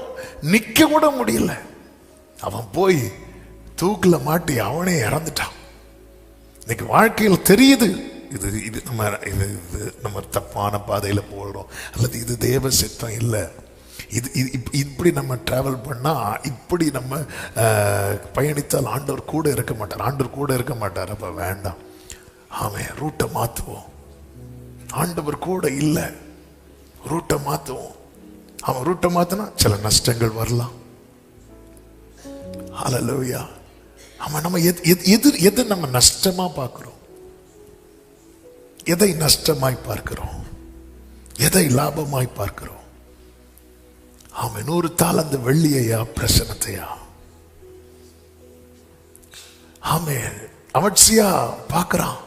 நிக்க கூட முடியல. அவன் போய் தூக்குல மாட்டி அவனே இறந்துட்டான். இன்னைக்கு வாழ்க்கையில் தெரியுது, இது நம்ம தப்பான பாதையில போகிறோம், அல்லது இது தேவ சித்தம் இல்லை. இப்படி நம்ம டிராவல் பண்ணா, இப்படி நம்ம பயணித்தால் ஆண்டவர் கூட இருக்க மாட்டார். அப்ப வேண்டாம், அவன் ரூட்டை மாத்துவோம். ஆண்டவர் கூட இல்லை, ரூட்டை மாத்துவோம். அவன் ரூட்டை மாத்தினா சில நஷ்டங்கள் வரலாம். ஹல்லேலூயா. நம்ம எது நம்ம நஷ்டமா பார்க்கிறோம்? எதை நஷ்டமாய் பார்க்கிறோம்? எதை லாபமாய் பார்க்கிறோம்? அவன் 100 தாலந்து வெள்ளியையா, பிரசனத்தையா? அவன் அவட்சியா பார்க்கிறான்.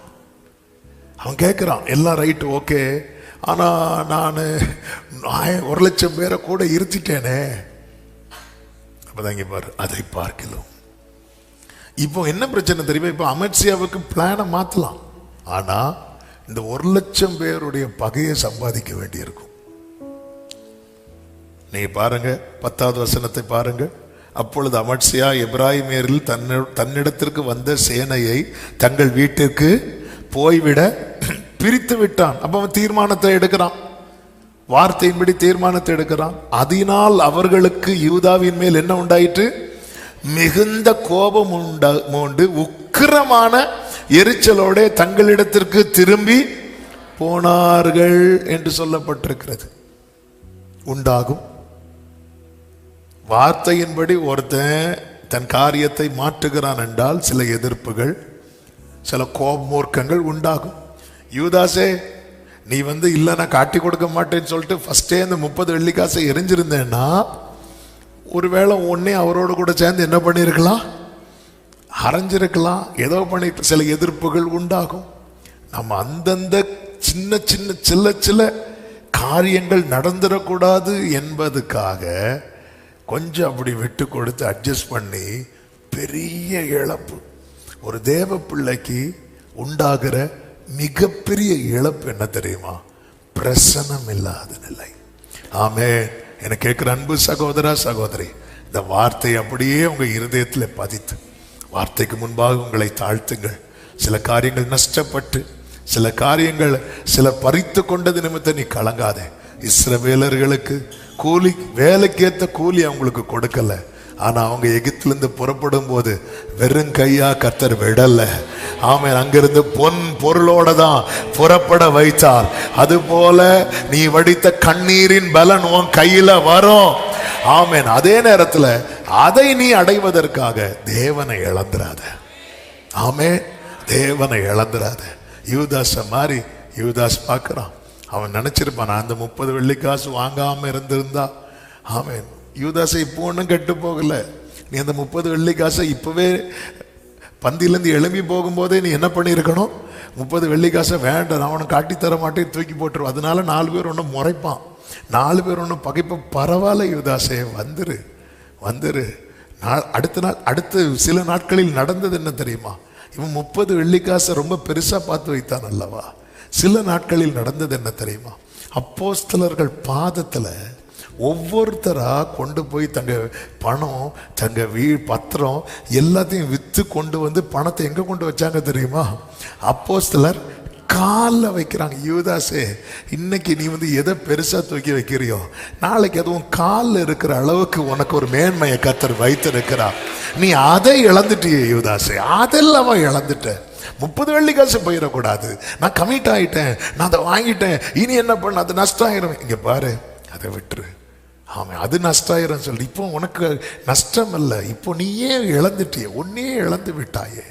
அவன் கேட்கிறான், எல்லாம் ரைட்டு, ஓகே, ஆனா நான் 1,00,000 பேரை கூட இருத்திட்டேனே. அப்பதான் இங்க பாரு, அதை பார்க்கலாம். இப்போ என்ன பிரச்சனை தெரியுமா? இப்போ அமர்சியாவுக்கு பிளானை மாத்தலாம், ஆனா இந்த 1,00,000 பேருடைய பகையை சம்பாதிக்க வேண்டியிருக்கும். நீங்க பாருங்க 10வது வசனத்தை பாருங்க. அப்பொழுது அமர்சியா எப்ராயிமேரில் தன்னிடத்திற்கு வந்த சேனையை தங்கள் வீட்டிற்கு போய்விட பிரித்து விட்டான். அப்ப அவன் தீர்மானத்தை எடுக்கிறான், வார்த்தையின்படி தீர்மானத்தை எடுக்கிறான். அதனால் அவர்களுக்கு யூதாவின் மேல் என்ன உண்டாயிற்று? மிகுந்த கோபம் உண்டு உக்கிரமான எரிச்சலோட தங்களிடத்திற்கு திரும்பி போனார்கள் என்று சொல்லப்பட்டிருக்கிறது. உண்டாகும். வார்த்தையின்படி ஒருத்தன் தன் காரியத்தை மாற்றுகிறான் என்றால் சில எதிர்ப்புகள், சில கோபமூர்க்கங்கள் உண்டாகும். யூதாசே, நீ இல்ல நான் காட்டி கொடுக்க மாட்டேன்னு சொல்லிட்டு ஃபர்ஸ்டே அந்த 30 வெள்ளி காசை எரிஞ்சிருந்தேன்னா ஒருவேளை உடனே அவரோடு கூட சேர்ந்து என்ன பண்ணிருக்கலாம்? அரைஞ்சிருக்கலாம், ஏதோ பண்ணி. சில எதிர்ப்புகள் உண்டாகும். நம்ம அந்தந்த சின்ன சின்ன சில சில காரியங்கள் நடந்துடக்கூடாது என்பதுக்காக கொஞ்சம் அப்படி விட்டு கொடுத்து அட்ஜஸ்ட் பண்ணி பெரிய இழப்பு. ஒரு தேவ பிள்ளைக்கு உண்டாகிற மிகப்பெரிய இழப்பு என்ன தெரியுமா? பிரசனம் இல்லாத நிலை. ஆமென். எனக்கு கேட்கிற அன்பு சகோதரா சகோதரி, இந்த வார்த்தை அப்படியே உங்க இருதயத்தில் பதித்து வார்த்தைக்கு முன்பாக உங்களை தாழ்த்துங்கள். சில காரியங்கள் நஷ்டப்பட்டு, சில காரியங்கள் சில பறித்து கொண்டது நிமித்தம் நீ கலங்காதே. இஸ்ரவேலர்களுக்கு கூலி, வேலைக்கேற்ற கூலி அவங்களுக்கு கொடுக்கல. ஆனா அவங்க எகிப்திலிருந்து புறப்படும் போது வெறும் கையா கர்த்தர் விடல. ஆமென். அங்கிருந்து பொன் பொருளோட தான் புறப்பட வைத்தார். அது போல நீ வடித்த கண்ணீரின் பலன் உன் கையில வரும். ஆமென். அதே நேரத்தில் அதை நீ அடைவதற்காக தேவனை இழந்துராத. ஆமென். தேவனை இழந்துராத. யூதாஸ் மாதிரி யூதாஸ் பார்க்கிறான். அவன் நினைச்சிருப்பான், நான் அந்த 30 வெள்ளிக்காசு வாங்காம இருந்திருந்தா. ஆமென். யூதாசை இப்போ ஒன்றும் கெட்டு போகல. நீ அந்த 30 வெள்ளிக்காசை இப்பவே பந்தியிலேருந்து எழும்பி போகும்போதே நீ என்ன பண்ணியிருக்கணும்? 30 வெள்ளிக்காசை வேண்டாம், நான் அவனை காட்டித்தர மாட்டேன், தூக்கி போட்டுருவோம். அதனால 4 பேர் ஒன்று முறைப்பான், 4 பேர் ஒன்று பகைப்ப. பரவாயில்ல யூதாசே, வந்துரு வந்துரு. அடுத்த சில நாட்களில் நடந்தது என்ன தெரியுமா? இவன் 30 வெள்ளிக்காசை ரொம்ப பெருசா பார்த்து வைத்தான் அல்லவா? சில நாட்களில் நடந்தது என்ன தெரியுமா? அப்போஸ்தலர்கள் பாதத்துல ஒவ்வொருத்தரா கொண்டு போய் தங்க பணம், தங்க பத்திரம் எல்லாத்தையும் வித்து கொண்டு வந்து பணத்தை எங்க கொண்டு வச்சாங்க தெரியுமா? அப்போஸ்தலர் காலில் வைக்கிறாங்க. யூதாசே, இன்னைக்கு நீ வந்து எதை பெருசா தூக்கி வைக்கிறியோ, நாளைக்கு அதுவும் காலில் இருக்கிற அளவுக்கு உனக்கு ஒரு மேன்மையை கர்த்தர் வைத்திருக்கிறா. நீ அதை இழந்துட்டியே யூதாசே, அதெல்லாம் இழந்துட்ட. 30 வெள்ளிக்காசு போயிடக்கூடாது. நான் கமிட் ஆயிட்டேன், நான் அதை வாங்கிட்டேன், இனி என்ன பண்ண, அது நஷ்டம் ஆயிரும். இங்க பாரு, அதை விட்டுரு. ஆமாம், அது நஷ்டம் ஆயிரும் சொல்லி. இப்போ உனக்கு நஷ்டம் இல்லை, இப்போ நீயே இழந்துட்டியே, ஒன்னே இழந்து விட்டாயே.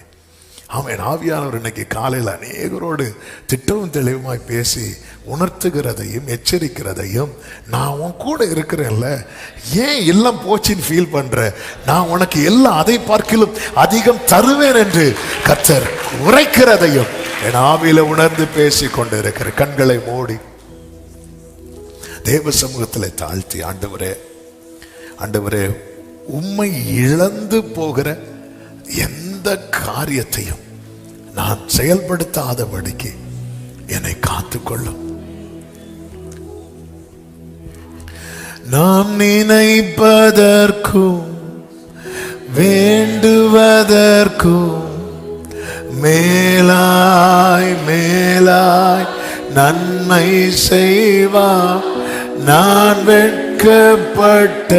ஆமென். ஆவியானவர் இன்னைக்கு காலையில் அநேகரோடு திட்டவும் தெளிவுமாய் பேசி உணர்த்துகிறதையும் எச்சரிக்கிறதையும், நான் உன் கூட இருக்கிறேன்ல, ஏன் எல்லாம் போச்சின்னு ஃபீல் பண்ற, நான் உனக்கு எல்லாம் அதை பார்க்கிலும் அதிகம் தருவேன் என்று கர்த்தர் உரைக்கிறதையும் என் ஆவியில உணர்ந்து பேசி கொண்டு இருக்கிற. கண்களை மூடி தேவ சமூகத்தில் தாழ்த்தி, ஆண்டவரே, ஆண்டவரே, உம்மை இழந்து போகிற எந்த காரியத்தையும் நான் செயல்படுத்தாதபடிக்கு என்னை காத்துக்கொள்ளும். நாம் நினைப்பதற்கும் வேண்டுவதற்கும் மேலாய் மேலாய் நன்மை செய்வா. நான் வெட்கப்பட்ட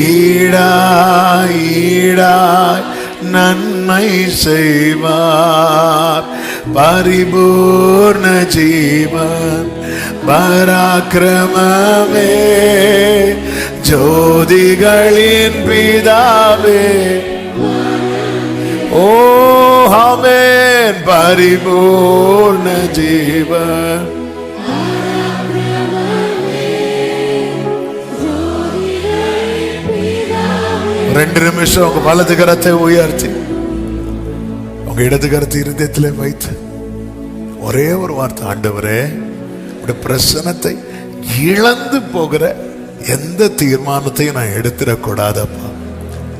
ஈடாய் ஈடாய் நன்மை செய்வார். பரிபூர்ண ஜீவன் பராக்கிரமமே, ஜோதிகளின் பிதாவே. ஓ ஆமென். பரிபூர்ண ஜீவன். ரெண்டு நிமிஷம் உங்க வலது கரத்தை உயர்த்தி உங்க இடது கரத்தை இருதயத்தில் வைத்து ஒரே ஒரு வார்த்தை, ஆண்டவரே, உடைய பிரசன்னத்தை இழந்து போகிற எந்த தீர்மானத்தையும் நான் எடுத்துடக்கூடாதப்பா.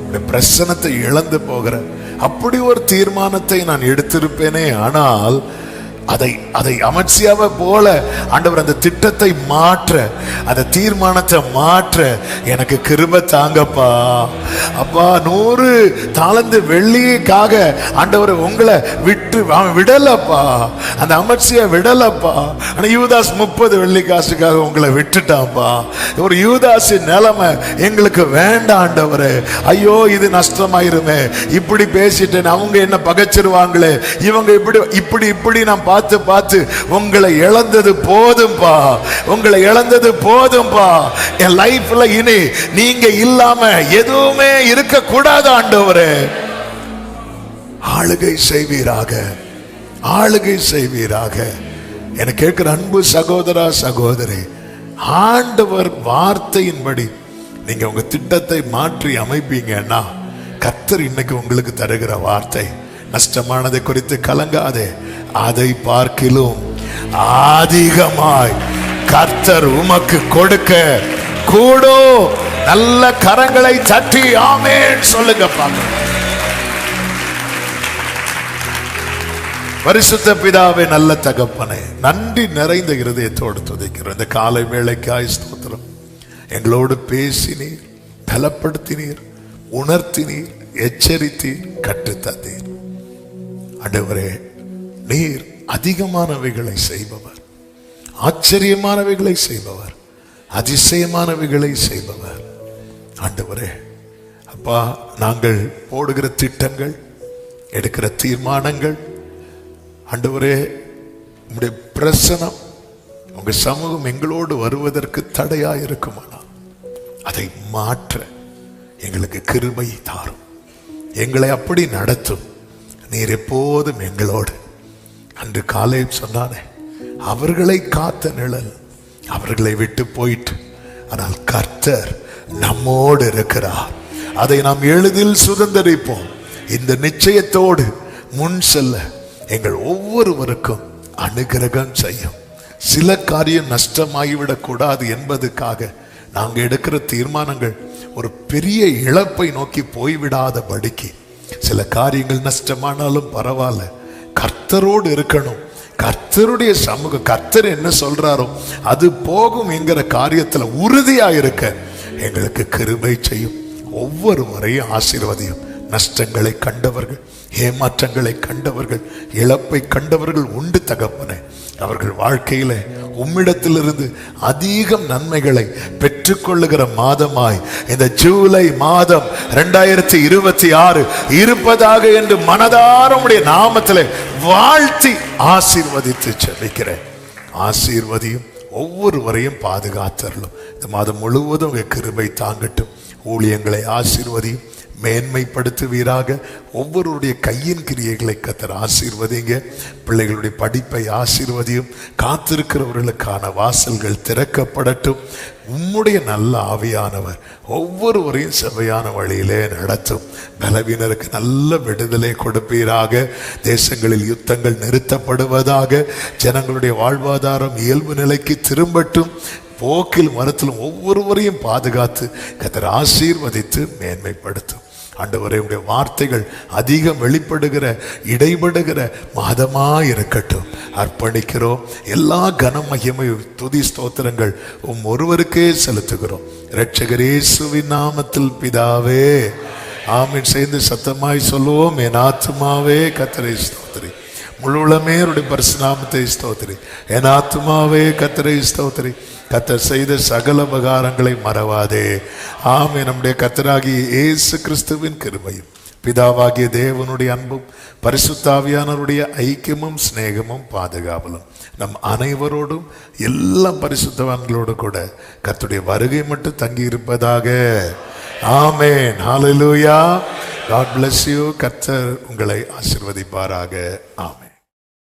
உடைய பிரசன்னத்தை இழந்து போகிற அப்படி ஒரு தீர்மானத்தை நான் எடுத்திருப்பேனே, ஆனால் அதை அமர்சியாவை போல ஆண்டவர் அந்த திட்டத்தை மாற்ற, அந்த தீர்மானத்தை மாற்ற எனக்கு கிருபை தாங்கப்பா. அப்பா, 100 தாலந்து வெள்ளிக்காக ஆண்டவர் உங்களை விடலப்பா, அந்த அமர்சியா விடலப்பா. ஆனா யூதாஸ் 30 வெள்ளிக்காசுக்காக உங்களை விட்டுட்டான்ப்பா. ஒரு யூதாஸின் நிலைமை எங்களுக்கு வேண்டாம் ஆண்டவரே. ஐயோ, இது நஷ்டமாயிருமே, இப்படி பேசிட்டேன், அவங்க என்ன பகைச்சிருவாங்களே, இவங்க இப்படி நான் பார்த்து உங்களை இழந்தது போதும்பா, உங்களை இழந்தது போதும்பா. என் லைஃப்ல இனி நீங்க இல்லாம எதுவுமே இருக்க கூடாது ஆண்டவரே. ஆளுகை செய்வீராக, ஆளுகை செய்வீராக. எனக்கு கேட்கிற அன்பு சகோதரா சகோதரி, ஆண்டவர் வார்த்தையின்படி நீங்க உங்க திட்டத்தை மாற்றி அமைப்பீங்கன்னா கர்த்தர் இன்னைக்கு உங்களுக்கு தருகிற வார்த்தை, நஷ்டமானதை குறித்து கலங்காதே, அதை பார்க்கிலும் அதிகமாய் கர்த்தர் உமக்கு கொடுக்க கூடும். நல்ல கரங்களை தட்டி ஆமென் சொல்லுங்க பாருங்க. பரிசுத்த பிதாவே, நல்ல தகப்பனே, நன்றி நிறைந்த இருதயத்தோடு துதிக்கிறோம். இந்த காலை வேளைக்காய் ஸ்தோத்திரம். எங்களோடு பேசினீர், பலப்படுத்தினீர், உணர்த்தினீர், எச்சரித்தீர், கற்றுத்தந்தீர். ஆண்டவரே, நீர் அதிகமானவைகளை செய்பவர், ஆச்சரியமானவைகளை செய்பவர், அதிசயமானவைகளை செய்பவர். ஆண்டவரே அப்பா, நாங்கள் போடுகிற திட்டங்கள், எடுக்கிற தீர்மானங்கள், ஆண்டவரே உம்முடைய பிரசனம், உங்க சமூகம் எங்களோடு வருவதற்கு தடையா இருக்குமானால் அதை மாற்ற எங்களுக்கு கிருபை தாரும். எங்களை அப்படி நடத்தும். நீர் எப்போதும் எங்களோடு. அன்று காலை சொன்னானே, அவர்களை காத்த நிழல் அவர்களை விட்டு போயிட்டு, ஆனால் கர்த்தர் நம்மோடு இருக்கிறார். அதை நாம் எளிதில் சுதந்தரிப்போம். இந்த நிச்சயத்தோடு முன் செல்ல எங்கள் ஒவ்வொருவருக்கும் அனுகிரகம் செய்யும். சில காரியம் நஷ்டமாகிவிடக் கூடாது என்பதுக்காக நாங்கள் எடுக்கிற தீர்மானங்கள் ஒரு பெரிய இழப்பை நோக்கி போய்விடாதபடிக்கு, சில காரியங்கள் நஷ்டமானாலும் பரவாயில்ல, கர்த்தரோடு இருக்கணும். கர்த்தருடைய சமூகம், கர்த்தர் என்ன சொல்றாரோ அது போகும் என்கிற காரியத்துல உறுதியா இருக்க எங்களுக்கு கிருபை செய்யும். ஒவ்வொருவரையும் ஆசீர்வதியும். நஷ்டங்களை கண்டவர்கள், ஏமாற்றங்களை கண்டவர்கள், இழப்பை கண்டவர்கள் உண்டு தகப்பனே. அவர்கள் வாழ்க்கையில உம்மிடத்திலிருந்து அதிகம் நன்மைகளை பெற்றுக்கொள்ளுகிற மாதமாய் இந்த ஜூலை மாதம் 2026 இருப்பதாக என்று மனதார உம்முடைய நாமத்திலே வாழ்த்தி ஆசீர்வதித்து ஜெபிக்கிறேன். ஆசீர்வதியும், ஒவ்வொருவரையும் பாதுகாத்தரலும். இந்த மாதம் முழுவதும் உங்க கிருபை தாங்கட்டும். ஊழியங்களை ஆசீர்வதியும், மேன்மைப்படுத்துவீராக. ஒவ்வொருடைய கையின் கிரியைகளை கர்த்தர் ஆசீர்வதிங்க. பிள்ளைகளுடைய படிப்பை ஆசீர்வதியும். காத்திருக்கிறவர்களுக்கான வாசல்கள் திறக்கப்படட்டும். உம்முடைய நல்ல ஆவியானவர் ஒவ்வொருவரையும் செவ்வையான வழியிலே நடத்தும். பலவீனருக்கு நல்ல விடுதலை கொடுப்பீராக. தேசங்களில் யுத்தங்கள் நிறுத்தப்படுவதாக. ஜனங்களுடைய வாழ்வாதாரம் இயல்பு நிலைக்கு திரும்பட்டும். போக்கில் மரத்திலும் ஒவ்வொருவரையும் பாதுகாத்து கர்த்தர் ஆசீர்வதித்து மேன்மைப்படுத்தும். ஆண்டவரே, உடைய வார்த்தைகள் அதிகம் வெளிப்படுகிற, இடைபடுகிற மாதமாய் இருக்கட்டும். அர்ப்பணிக்கிறோம். எல்லா கன மகிமை துதி ஸ்தோத்திரங்கள் ஒருவருக்கே செலுத்துகிறோம். இரட்சகர் இயேசுவின் நாமத்தில் பிதாவே, ஆமென். சேர்ந்து சத்தமாய் சொல்லுவோம். என் ஆத்துமாவே கர்த்தரை ஸ்தோத்திரி, முழு உளமே அவருடைய பரிசுநாமத்தை ஸ்தோத்திரி. என் ஆத்துமாவே கர்த்தரை ஸ்தோத்திரி, கர்த்தர் செய்த சகல உபகாரங்களை மறவாதே. ஆமென். நம்முடைய கர்த்தராகிய இயேசு கிறிஸ்துவின் கிருபையும், பிதாவாகிய தேவனுடைய அன்பும், பரிசுத்த ஆவியானவருடைய ஐக்கியமும் சிநேகமும் பாதுகாவலும் நம் அனைவரோடும், எல்லா பரிசுத்தவான்களோடு கூட கர்த்தருடைய வருகை மட்டும் தங்கி இருப்பதாக. ஆமென். ஹல்லேலூயா. God bless you. கர்த்தர் உங்களை ஆசீர்வதிப்பாராக. ஆமென்.